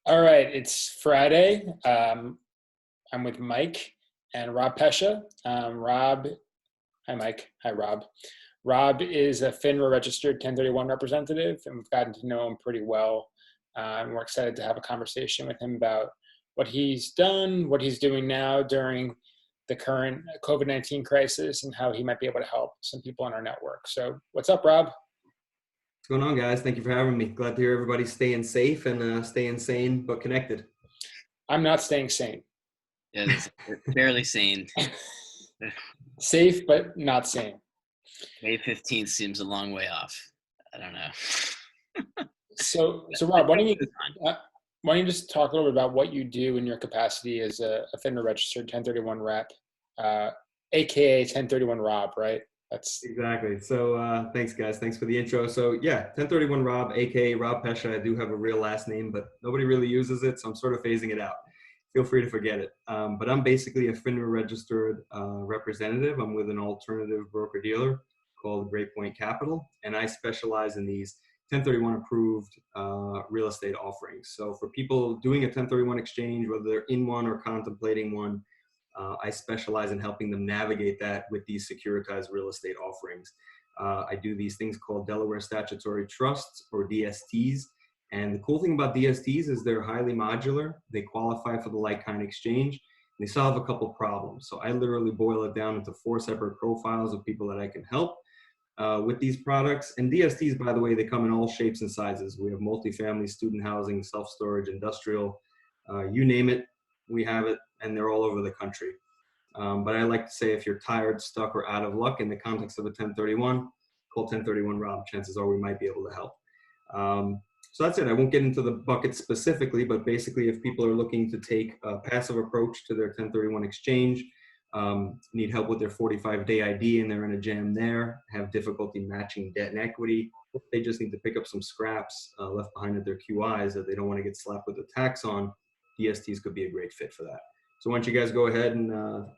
All right, it's Friday. I'm with Mike and Rob Pecha. Hi Mike. Hi Rob. Rob is a FINRA registered 1031 representative, and we've gotten to know him pretty well. And we're excited to have a conversation with him about what he's done, what he's doing now during the current COVID-19 crisis, and how he might be able to help some people in our network. So, what's up, Rob? What's going on, guys? Thank you for having me. Glad to hear everybody's staying safe and staying sane but connected. I'm not staying sane. Yeah, it's barely sane. Safe, but not sane. May 15th seems a long way off. I don't know. So Rob, why don't you just talk a little bit about what you do in your capacity as a FINRA registered 1031 rep, aka 1031 Rob, right? That's exactly. So thanks, guys. Thanks for the intro. So yeah, 1031 Rob, aka Rob Pecha. I do have a real last name, but nobody really uses it, so I'm sort of phasing it out. Feel free to forget it. But I'm basically a FINRA registered representative. I'm with an alternative broker dealer called Great Point Capital, and I specialize in these 1031 approved real estate offerings. So for people doing a 1031 exchange, whether they're in one or contemplating one, I specialize in helping them navigate that with these securitized real estate offerings. I do these things called Delaware Statutory Trusts, or DSTs. And the cool thing about DSTs is they're highly modular. They qualify for the like-kind exchange. And they solve a couple problems. So I literally boil it down into 4 separate profiles of people that I can help with these products. And DSTs, by the way, they come in all shapes and sizes. We have multifamily, student housing, self-storage, industrial, you name it, we have it, and they're all over the country. But I like to say, if you're tired, stuck, or out of luck in the context of a 1031, call 1031 Rob. Chances are we might be able to help. So that's it. I won't get into the bucket specifically, but basically if people are looking to take a passive approach to their 1031 exchange, need help with their 45-day ID and they're in a jam there, have difficulty matching debt and equity, they just need to pick up some scraps left behind at their QIs that they don't want to get slapped with the tax on, DSTs could be a great fit for that. So why don't you guys go ahead and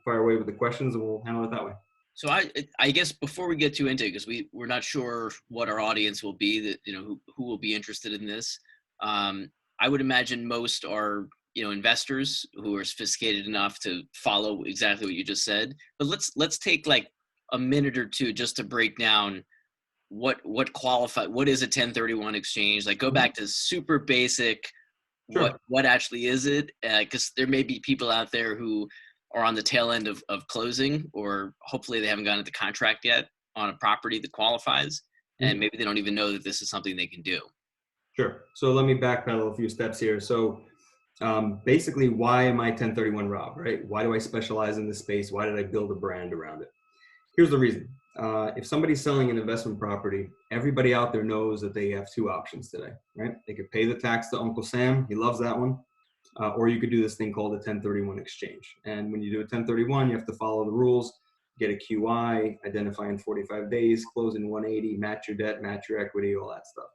fire away with the questions and we'll handle it that way. So I guess before we get too into it, because we're not sure what our audience will be, that who will be interested in this. I would imagine most are investors who are sophisticated enough to follow exactly what you just said. But let's take like a minute or two just to break down what is a 1031 exchange. Like go back to super basic. Sure. What actually is it? Because there may be people out there who are on the tail end of closing, or hopefully they haven't gotten into contract yet on a property that qualifies, and maybe they don't even know that this is something they can do. Sure. So let me backpedal a few steps here. So basically, why am I 1031 Rob, right? Why do I specialize in this space? Why did I build a brand around it? Here's the reason. If somebody's selling an investment property, everybody out there knows that they have 2 options today, right? They could pay the tax to Uncle Sam. He loves that one. Or you could do this thing called a 1031 exchange. And when you do a 1031, you have to follow the rules, get a QI, identify in 45 days, close in 180, match your debt, match your equity, all that stuff.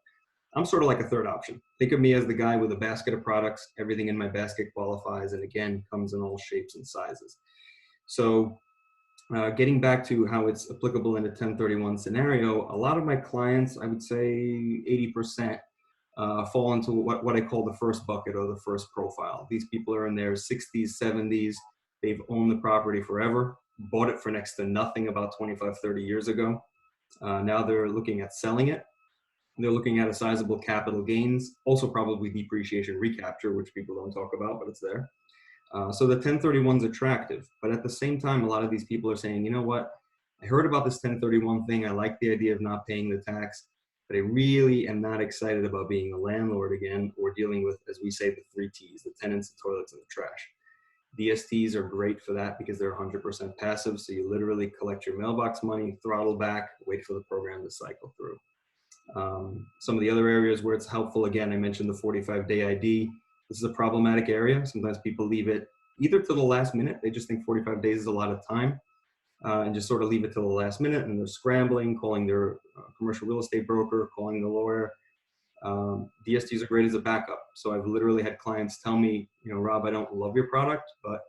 I'm sort of like a third option. Think of me as the guy with a basket of products. Everything in my basket qualifies, and again, comes in all shapes and sizes. So getting back to how it's applicable in a 1031 scenario, a lot of my clients, I would say 80%, fall into what I call the first bucket, or the first profile. These people are in their 60s, 70s. They've owned the property forever, bought it for next to nothing about 25, 30 years ago. Now they're looking at selling it. They're looking at a sizable capital gains, also probably depreciation recapture, which people don't talk about, but it's there. So the 1031 is attractive. But at the same time, a lot of these people are saying, you know what? I heard about this 1031 thing. I like the idea of not paying the tax, but I really am not excited about being a landlord again, or dealing with, as we say, the 3 T's, the tenants, the toilets, and the trash. DSTs are great for that because they're 100% passive. So you literally collect your mailbox money, throttle back, wait for the program to cycle through. Some of the other areas where it's helpful, again, I mentioned the 45-day ID. This is a problematic area. Sometimes people leave it either to the last minute. They just think 45 days is a lot of time. And just sort of leave it till the last minute, and they're scrambling, calling their commercial real estate broker, calling the lawyer. DSTs are great as a backup. So I've literally had clients tell me, Rob, I don't love your product, but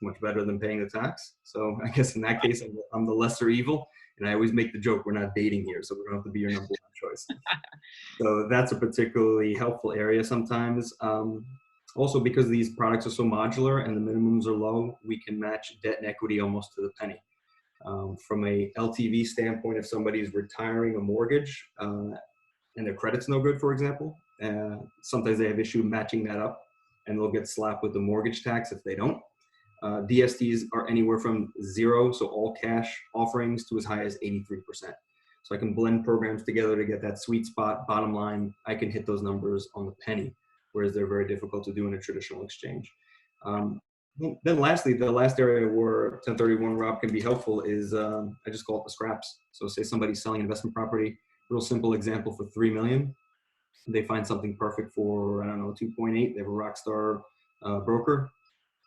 much better than paying the tax. So I guess in that case, I'm the lesser evil. And I always make the joke, we're not dating here, so we don't have to be your number 1 choice. So that's a particularly helpful area sometimes. A Also, because these products are so modular and the minimums are low, we can match debt and equity almost to the penny. From a LTV standpoint, if somebody's retiring a mortgage and their credit's no good, for example, sometimes they have issue matching that up, and they'll get slapped with the mortgage tax if they don't. DSTs are anywhere from 0, so all cash offerings, to as high as 83%. So I can blend programs together to get that sweet spot. Bottom line, I can hit those numbers on the penny, whereas they're very difficult to do in a traditional exchange. Then lastly, the last area where 1031 Rob can be helpful is, I just call it the scraps. So say somebody's selling investment property, real simple example, for $3 million. They find something perfect for, I don't know, 2.8. They have a rock star broker.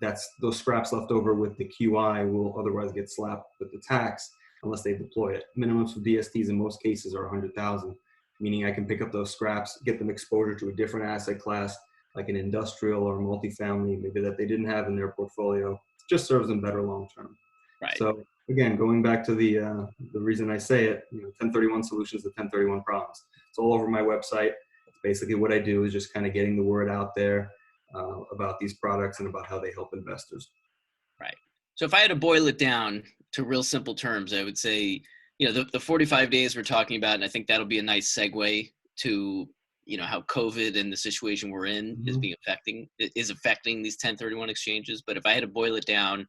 That's those scraps left over with the QI will otherwise get slapped with the tax unless they deploy it. Minimums for DSTs in most cases are 100,000, meaning I can pick up those scraps, get them exposure to a different asset class, like an industrial or multifamily, maybe that they didn't have in their portfolio. It just serves them better long term. Right. So again, going back to the reason I say it, 1031 solutions to 1031 problems. It's all over my website. Basically, what I do is just kind of getting the word out there about these products and about how they help investors. Right. So if I had to boil it down to real simple terms, I would say, the 45 days we're talking about, and I think that'll be a nice segue to, how COVID and the situation we're in is affecting these 1031 exchanges. But if I had to boil it down,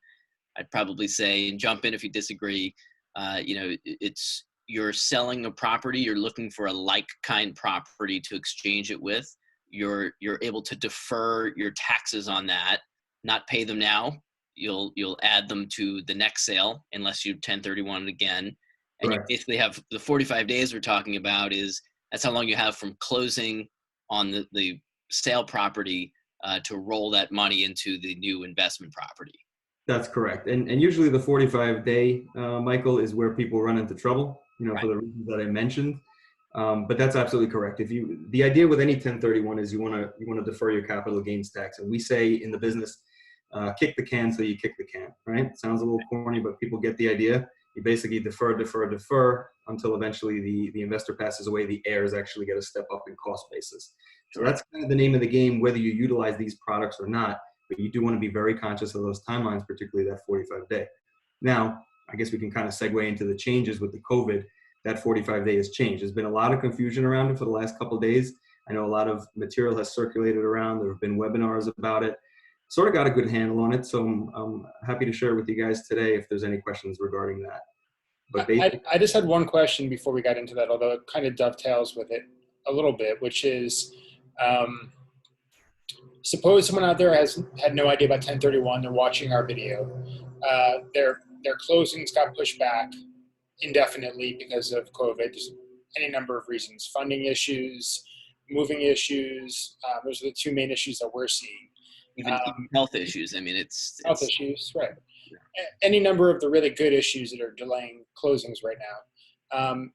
I'd probably say, and jump in if you disagree, it's you're selling a property, you're looking for a like kind property to exchange it with. You're able to defer your taxes on that, not pay them now. You'll add them to the next sale unless you 1031 it again. And Correct. You basically have the 45 days we're talking about that's how long you have from closing on the sale property to roll that money into the new investment property. That's correct. And usually the 45-day, Michael, is where people run into trouble, Right. for the reasons that I mentioned. But that's absolutely correct. The idea with any 1031 is you want to defer your capital gains tax. And we say in the business, kick the can till you kick the can, right? It sounds a little corny, but people get the idea. You basically defer until eventually the investor passes away. The heirs actually get a step up in cost basis. So that's kind of the name of the game, whether you utilize these products or not. But you do want to be very conscious of those timelines, particularly that 45-day. Now, I guess we can kind of segue into the changes with the COVID. That 45-day has changed. There's been a lot of confusion around it for the last couple of days. I know a lot of material has circulated around. There have been webinars about it. Sort of got a good handle on it, so I'm happy to share with you guys today if there's any questions regarding that. But I just had one question before we got into that, although it kind of dovetails with it a little bit, which is, suppose someone out there has had no idea about 1031. They're watching our video. Their closings got pushed back indefinitely because of COVID. There's any number of reasons: funding issues, moving issues. Those are the two main issues that we're seeing. Even health issues. I mean, it's health issues, right? Any number of the really good issues that are delaying closings right now.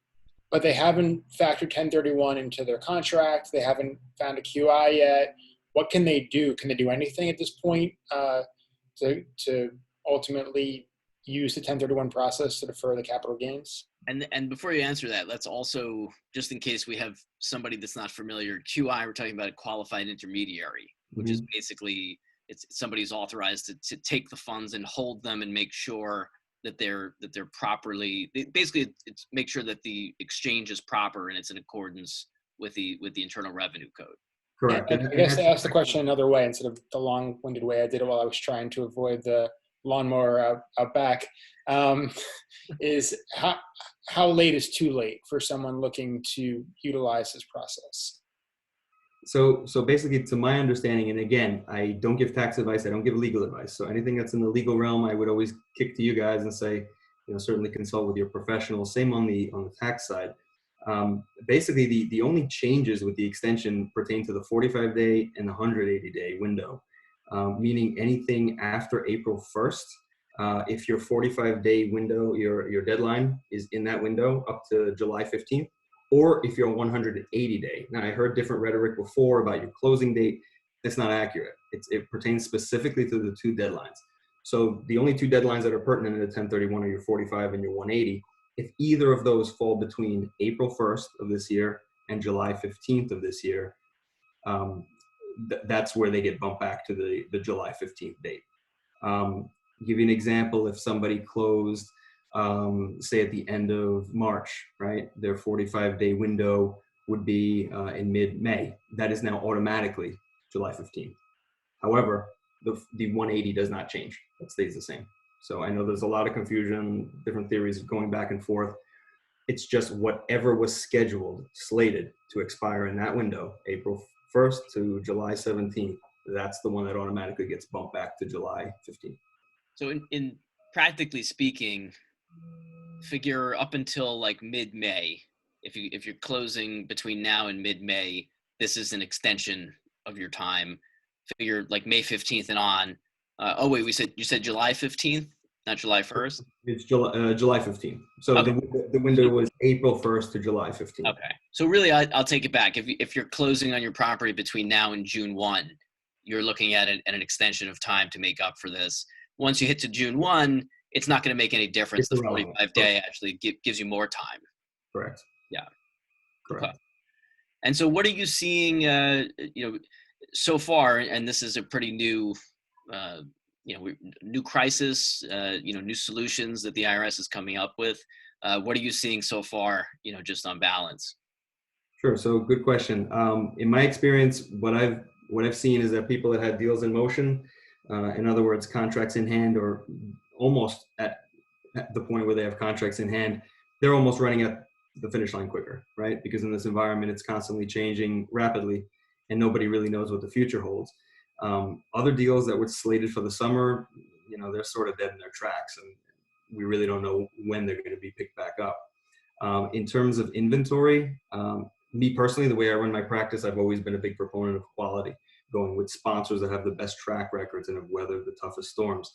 But they haven't factored 1031 into their contract. They haven't found a QI yet. What can they do? Can they do anything at this point to ultimately use the 1031 process to defer the capital gains? And before you answer that, let's also, just in case we have somebody that's not familiar, QI, we're talking about a qualified intermediary, which is basically it's somebody who's authorized to take the funds and hold them and make sure that they're properly. Basically, it's make sure that the exchange is proper and it's in accordance with the Internal Revenue Code. Correct. And I guess to ask the question another way instead of the long-winded way I did it while I was trying to avoid the lawnmower out back, is how late is too late for someone looking to utilize this process? So basically, to my understanding, and again, I don't give tax advice, I don't give legal advice. So anything that's in the legal realm, I would always kick to you guys and say, certainly consult with your professionals. Same on the tax side. Basically, the only changes with the extension pertain to the 45-day and the 180-day window, meaning anything after April 1st. If your 45-day window, your deadline is in that window up to July 15th, or if you're 180-day. Now, I heard different rhetoric before about your closing date. That's not accurate. It pertains specifically to the two deadlines. So the only two deadlines that are pertinent in the 1031 are your 45 and your 180. If either of those fall between April 1st of this year and July 15th of this year, that's where they get bumped back to the July 15th date. Give you an example. If somebody closed, say at the end of March, right, their 45-day window would be in mid-May. That is now automatically July 15th. However, the 180 does not change. It stays the same. So I know there's a lot of confusion, different theories going back and forth. It's just whatever was scheduled, slated to expire in that window, April 1st to July 17th, that's the one that automatically gets bumped back to July 15th. So in practically speaking, figure up until like mid-May, if you're closing between now and mid-May, this is an extension of your time. Figure like May 15th and on. Oh wait, you said July 15th, not July 1st? It's July 15th. So Okay. the window was April 1st to July 15th. Okay. So really, I'll take it back. If you're closing on your property between now and June 1, you're looking at an extension of time to make up for this. Once you hit to June 1, it's not going to make any difference. The 45-day actually gives you more time. Correct. Yeah. Correct. Okay. And so what are you seeing, so far, and this is a pretty new, new crisis, new solutions that the IRS is coming up with. What are you seeing so far, just on balance? Sure. So good question. In my experience, what I've seen is that people that had deals in motion, in other words, contracts in hand, or almost at the point where they have contracts in hand, they're almost running at the finish line quicker, right? Because in this environment, it's constantly changing rapidly, and nobody really knows what the future holds. Other deals that were slated for the summer, they're sort of dead in their tracks, and we really don't know when they're going to be picked back up. In terms of inventory, me personally, the way I run my practice, I've always been a big proponent of quality, going with sponsors that have the best track records and have weathered the toughest storms.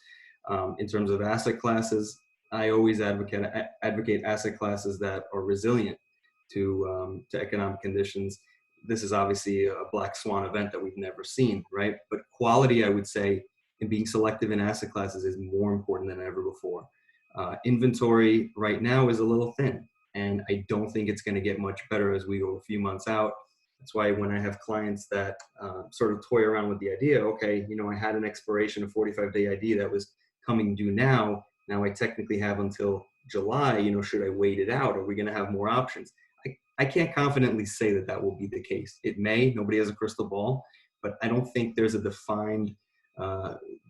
In terms of asset classes, I always advocate asset classes that are resilient to economic conditions. This is obviously a black swan event that we've never seen, right? But quality, I would say, and being selective in asset classes is more important than ever before. Inventory right now is a little thin, and I don't think it's going to get much better as we go a few months out. That's why when I have clients that sort of toy around with the idea, okay, I had an expiration of 45-day ID that was coming due now I technically have until July, should I wait it out? Are we going to have more options? I can't confidently say that will be the case. It may, nobody has a crystal ball, but I don't think there's a defined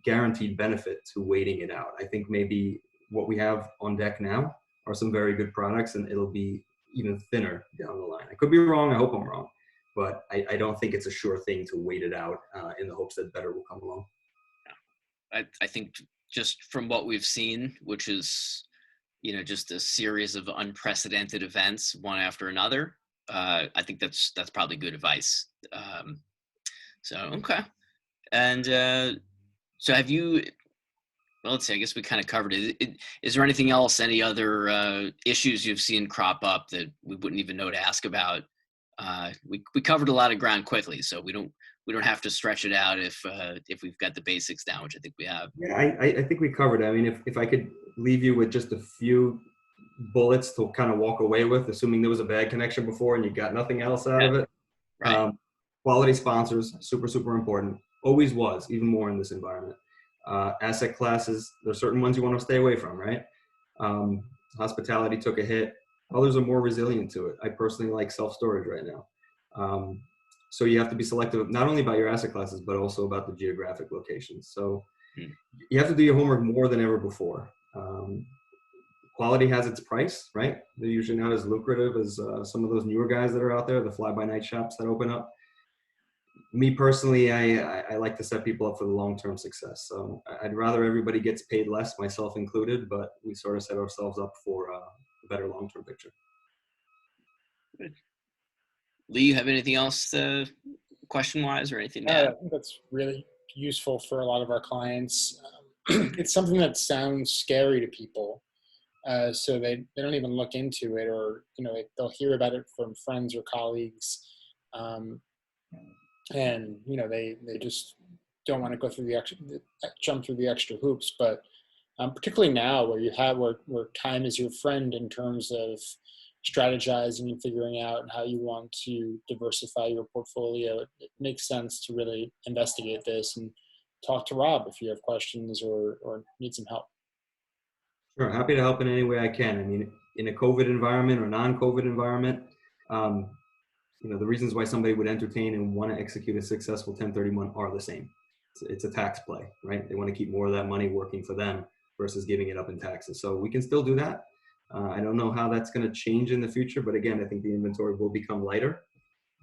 guaranteed benefit to waiting it out. I think maybe what we have on deck now are some very good products, and it'll be even thinner down the line. I could be wrong. I hope I'm wrong, but I don't think it's a sure thing to wait it out in the hopes that better will come along. I think just from what we've seen, which is, just a series of unprecedented events, one after another, I think that's probably good advice. Okay. And so have you, well, let's see, I guess we kind of covered it. Is there anything else, any other issues you've seen crop up that we wouldn't even know to ask about? We covered a lot of ground quickly, so we don't have to stretch it out if we've got the basics down, which I think we have. Yeah, I think we covered it. I mean, if I could leave you with just a few bullets to kind of walk away with, assuming there was a bad connection before and you got nothing else out of it. Right. Quality sponsors, super, super important. Always was, even more in this environment. Asset classes, there's certain ones you want to stay away from, right? Hospitality took a hit. Others are more resilient to it. I personally like self-storage right now. So you have to be selective, not only about your asset classes, but also about the geographic locations. So you have to do your homework more than ever before. Quality has its price, right? They're usually not as lucrative as some of those newer guys that are out there, the fly-by-night shops that open up. Me personally, I like to set people up for the long-term success. So I'd rather everybody gets paid less, myself included, but we sort of set ourselves up for a better long-term picture. Good. Lee, you have anything else question-wise or anything? I think that's really useful for a lot of our clients. It's something that sounds scary to people. So they don't even look into it, or, they'll hear about it from friends or colleagues. And, they just don't want to go through jump through the extra hoops. But particularly now where where time is your friend in terms of strategizing and figuring out how you want to diversify your portfolio, it makes sense to really investigate this and talk to Rob if you have questions or need some help. Sure, happy to help in any way I can. I mean, in a COVID environment or non-COVID environment, the reasons why somebody would entertain and want to execute a successful 1031 are the same. It's a tax play, right? They want to keep more of that money working for them versus giving it up in taxes. So we can still do that. I don't know how that's going to change in the future, but again, I think the inventory will become lighter.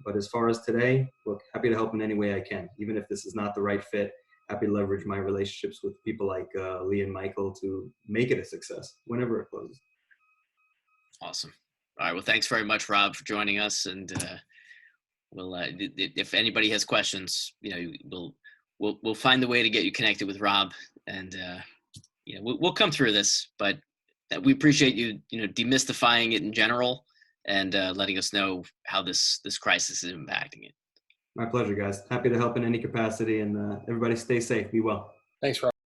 But as far as today, look, happy to help in any way I can. Even if this is not the right fit, happy to leverage my relationships with people like Lee and Michael to make it a success whenever it closes. Awesome. All right. Well, thanks very much, Rob, for joining us. And we'll, if anybody has questions, we'll find the way to get you connected with Rob, and we'll come through this. But we appreciate you, demystifying it in general and letting us know how this crisis is impacting it. My pleasure, guys. Happy to help in any capacity, and everybody stay safe. Be well. Thanks, Rob.